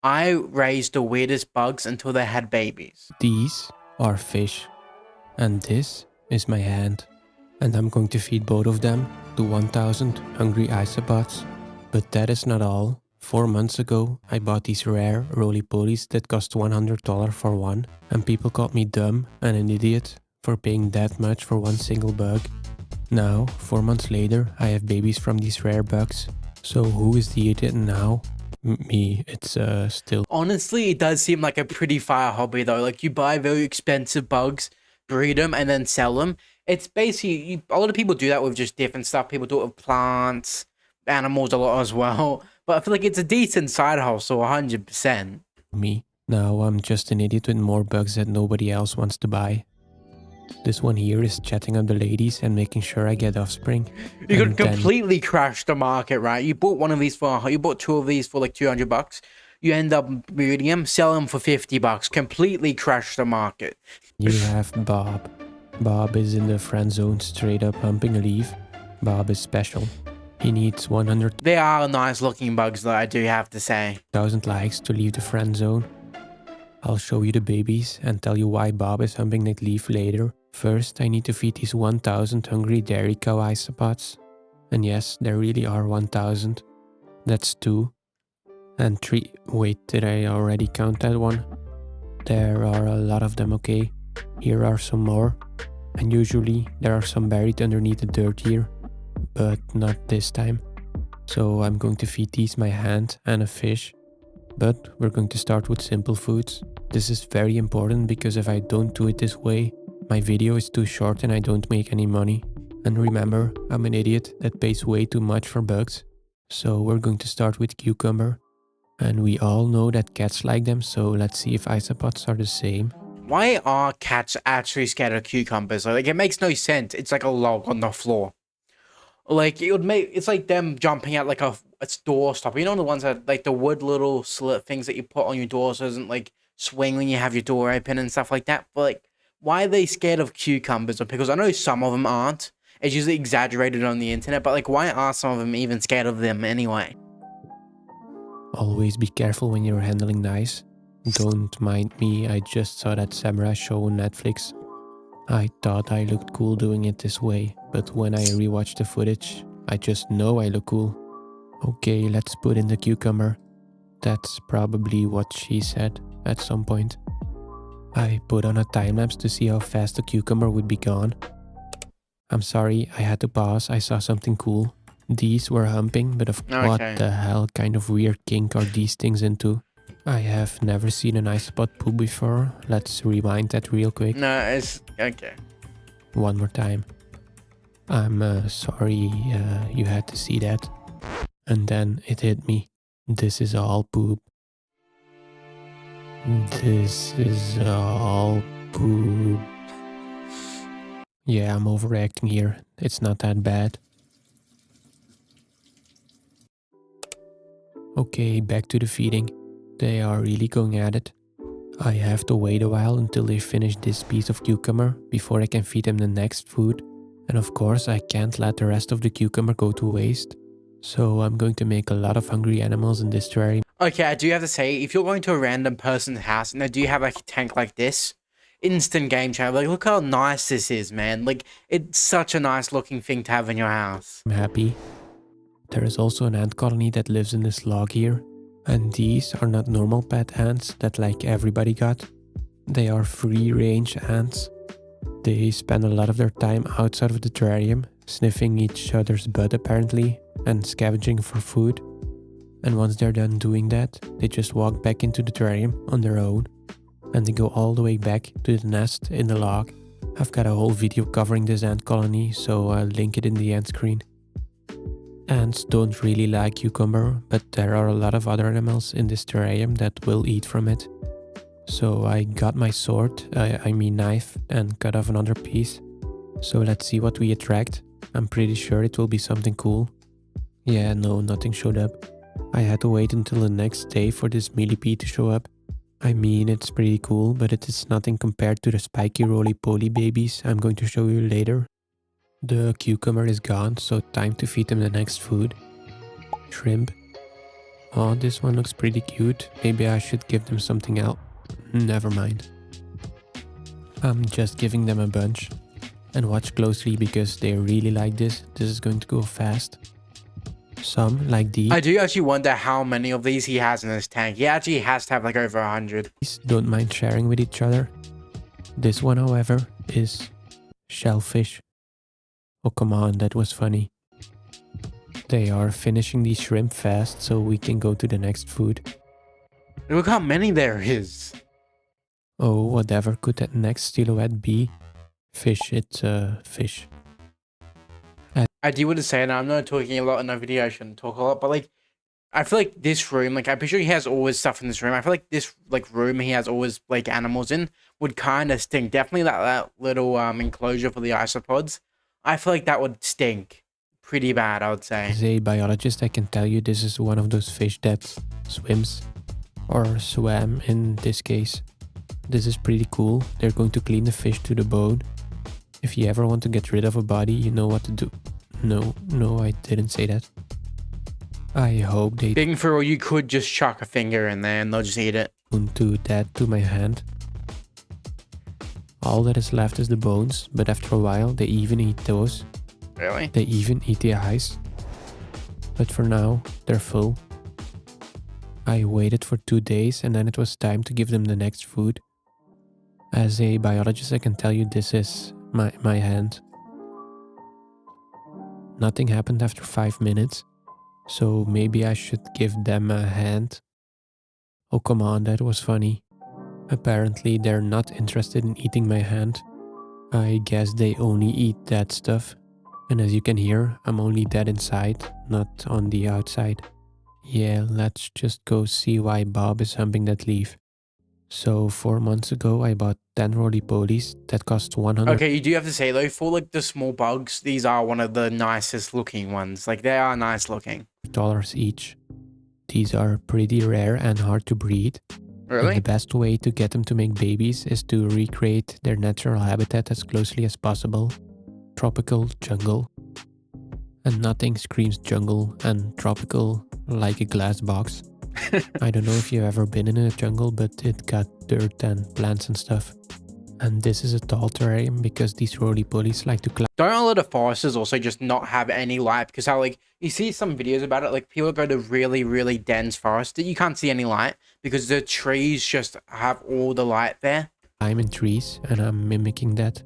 I raised the weirdest bugs until they had babies. These are fish, and this is my hand. And I'm going to feed both of them to 1000 hungry isopods. But that is not all. 4 months ago, I bought these rare roly-polies that cost $100 for one, and people called me dumb and an idiot for paying that much for one single bug. Now, 4 months later, I have babies from these rare bugs. So who is the idiot now? Me. It's still... Honestly, it does seem like a pretty fire hobby though. Like you buy very expensive bugs, breed them, and then sell them. It's basically, a lot of people do that with just different stuff. People do it with plants, animals a lot as well. But I feel like it's a decent side hustle, 100%. me. Now I'm just an idiot with more bugs that nobody else wants to buy. This one here is chatting up the ladies and making sure I get offspring. You And could then completely crash the market, right? You bought you bought two of these for like $200. You end up breeding them, sell them for $50. Completely crash the market. you have Bob. Bob is in the friend zone, straight up humping a leaf. Bob is special. He needs 100,000 They are nice looking bugs though, I do have to say. likes to leave the friend zone. I'll show you the babies and tell you why Bob is humping that leaf later. First, I need to feed these 1000 hungry dairy cow isopods. And yes, there really are 1000. That's 2. And 3. Wait, did I already count that one? There are a lot of them, okay? Here are some more. And usually there are some buried underneath the dirt here. But not this time. So I'm going to feed these my hand and a fish. But we're going to start with simple foods. This is very important because if I don't do it this way, my video is too short and I don't make any money. And remember, I'm an idiot that pays way too much for bugs. So we're going to start with cucumber. And we all know that cats like them, so let's see if isopods are the same. Why are cats actually scared of cucumbers? Like, it makes no sense. It's like a log on the floor. Like, it's like them jumping at like a door stopper. You know the ones that, like the wood little slit things that you put on your door so it doesn't like swing when you have your door open and stuff like that. But like, why are they scared of cucumbers or pickles? I know some of them aren't. It's usually exaggerated on the internet, but like, why are some of them even scared of them anyway? Always be careful when you're handling knives. Don't mind me, I just saw that samurai show on Netflix. I thought I looked cool doing it this way, but when I rewatched the footage, I just know I look cool. Okay, let's put in the cucumber. That's probably what she said at some point. I put on a time lapse to see how fast the cucumber would be gone. I'm sorry, I had to pause, I saw something cool. These were humping, but what Okay. the hell kind of weird kink are these things into? I have never seen an isopod poop before. Let's rewind that real quick. No, it's okay. One more time. I'm sorry you had to see that. And then it hit me. This is all poop. This is all poop. Yeah, I'm overreacting here. It's not that bad. Okay, back to the feeding. They are really going at it. I have to wait a while until they finish this piece of cucumber before I can feed them the next food. And of course, I can't let the rest of the cucumber go to waste. So I'm going to make a lot of hungry animals in this terrarium. Okay, I do have to say, if you're going to a random person's house and they do have like a tank like this, instant game changer. Like, look how nice this is, man. Like, it's such a nice looking thing to have in your house. I'm happy. There is also an ant colony that lives in this log here. And these are not normal pet ants that like everybody got. They are free-range ants. They spend a lot of their time outside of the terrarium, sniffing each other's butt apparently, and scavenging for food. And once they're done doing that, they just walk back into the terrarium on their own. And they go all the way back to the nest in the log. I've got a whole video covering this ant colony, so I'll link it in the end screen. Ants don't really like cucumber, but there are a lot of other animals in this terrarium that will eat from it. So I got my sword, I mean knife, and cut off another piece. So let's see what we attract. I'm pretty sure it will be something cool. Yeah, no, nothing showed up. I had to wait until the next day for this millipede to show up. I mean, it's pretty cool, but it is nothing compared to the spiky roly-poly babies I'm going to show you later. The cucumber is gone, so time to feed them the next food. Shrimp. Oh, this one looks pretty cute. Maybe I should give them something else. Never mind. I'm just giving them a bunch. And watch closely because they really like this. This is going to go fast. Some, like these, I do actually wonder how many of these he has in his tank. He actually has to have like over 100. don't mind sharing with each other. This one, however, is shellfish. Oh, come on, that was funny. They are finishing the shrimp fast, so we can go to the next food. Look how many there is. Oh, whatever could that next silhouette be? Fish, it's a fish. I do want to say, and I'm not talking a lot in the video, I shouldn't talk a lot, but like, I feel like this room, like, I'm pretty sure he has always stuff in this room. I feel like this, like, room he has always, like, animals in would kind of stink. Definitely that little enclosure for the isopods. I feel like that would stink pretty bad, I would say. As a biologist, I can tell you this is one of those fish that swims, or swam in this case. This is pretty cool. They're going to clean the fish to the bone. If you ever want to get rid of a body, you know what to do. No, I didn't say that. I hope they Being for all, you could just chuck a finger in there and they'll just eat it. don't do that to my hand. All that is left is the bones, but after a while they even eat those. Really? They even eat the eyes. But for now, they're full. I waited for 2 days and then it was time to give them the next food. As a biologist, I can tell you this is my hand. Nothing happened after 5 minutes, so maybe I should give them a hand. Oh, come on, that was funny. Apparently, they're not interested in eating my hand. I guess they only eat that stuff. And as you can hear, I'm only dead inside, not on the outside. Yeah, let's just go see why Bob is humping that leaf. So 4 months ago, I bought 10 roly-polies that cost 100. Okay, you do have to say though, for like the small bugs, these are one of the nicest looking ones. Like, they are nice looking. $1 each. These are pretty rare and hard to breed. And Really? the best way to get them to make babies is to recreate their natural habitat as closely as possible. Tropical jungle. And nothing screams jungle and tropical like a glass box. I don't know if you've ever been in a jungle, but it got dirt and plants and stuff. And this is a tall terrarium because these roly-polies like to climb. Don't a lot of forests also just not have any light? Because how, like, you see some videos about it, like, people go to really, really dense forests that you can't see any light because the trees just have all the light there. I'm in trees and I'm mimicking that.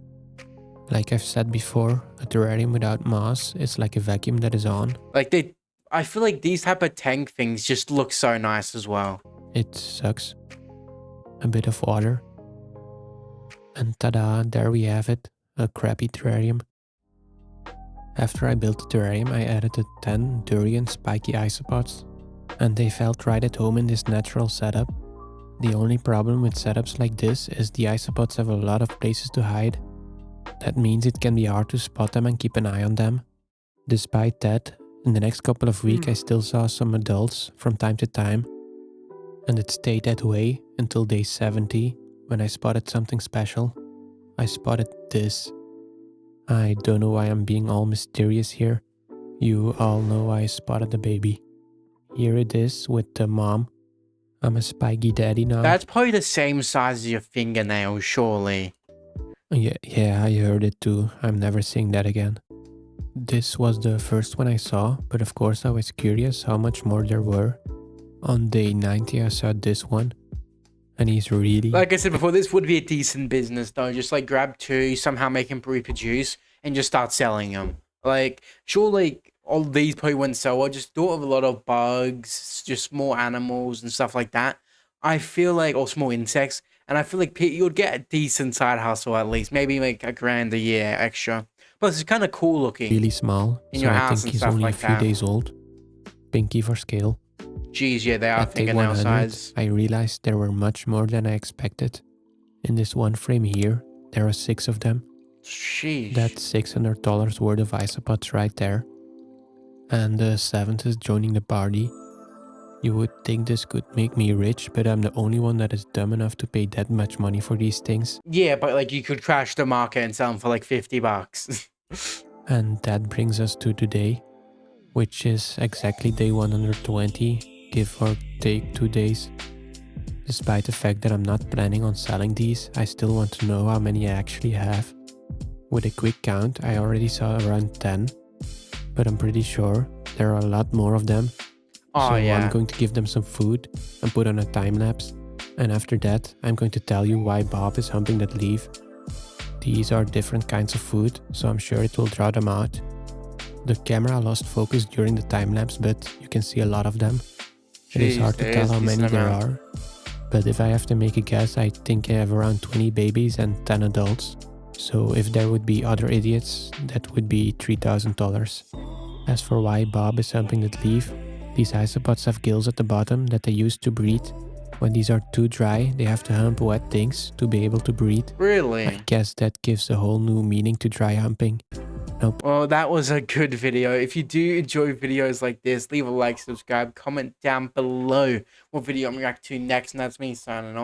Like I've said before, a terrarium without moss is like a vacuum that is on. Like, I feel like these type of tank things just look so nice as well. It sucks. A bit of water. And tada, there we have it, a crappy terrarium. After I built the terrarium, I added the 10 durian spiky isopods, and they felt right at home in this natural setup. The only problem with setups like this is the isopods have a lot of places to hide. That means it can be hard to spot them and keep an eye on them. Despite that, in the next couple of weeks I still saw some adults from time to time, and it stayed that way until day 70 when I spotted something special. I spotted this. I don't know why I'm being all mysterious here. You all know I spotted the baby. Here it is with the mom. I'm a spiky daddy now. That's probably the same size as your fingernail, surely. Yeah, I heard it too. I'm never seeing that again. This was the first one I saw, but of course I was curious how much more there were. On day 90 I saw this one, and he's really... Like I said before, this would be a decent business though. Just like grab two, somehow make them reproduce, and just start selling them. Like, sure, like all these probably wouldn't sell well. Just do it with a lot of bugs, just small animals and stuff like that. I feel like, or small insects, and I feel like you'd get a decent side hustle at least, maybe like $1,000 a year extra. Plus, it's kind of cool looking. really small, In so your I house think and he's stuff only like a few that. days old. Pinky for scale. Jeez, yeah, they are At day fingernail 100, size. I realized there were much more than I expected. In this one frame here, there are 6 of them. Sheesh. That's $600 worth of isopods right there. And the 7th is joining the party. You would think this could make me rich, but I'm the only one that is dumb enough to pay that much money for these things. Yeah, but like you could crash the market and sell them for like $50. And that brings us to today, which is exactly day 120. give or take 2 days. Despite the fact that I'm not planning on selling these, I still want to know how many I actually have. With a quick count, I already saw around 10, but I'm pretty sure there are a lot more of them. Oh, So yeah. I'm going to give them some food and put on a time lapse. And after that, I'm going to tell you why Bob is humping that leaf. These are different kinds of food, so I'm sure it will draw them out. The camera lost focus during the time lapse, but you can see a lot of them. It is Jeez, hard to there tell is how a many decent there amount. are. But if I have to make a guess, I think I have around 20 babies and 10 adults. So if there would be other idiots, that would be $3,000. As for why Bob is humping that leaf, these isopods have gills at the bottom that they use to breathe. When these are too dry, they have to hump wet things to be able to breathe. Really? I guess that gives a whole new meaning to dry humping. Well, that was a good video. If you do enjoy videos like this, leave a like, subscribe, comment down below what video I'm reacting to next, and that's me signing off.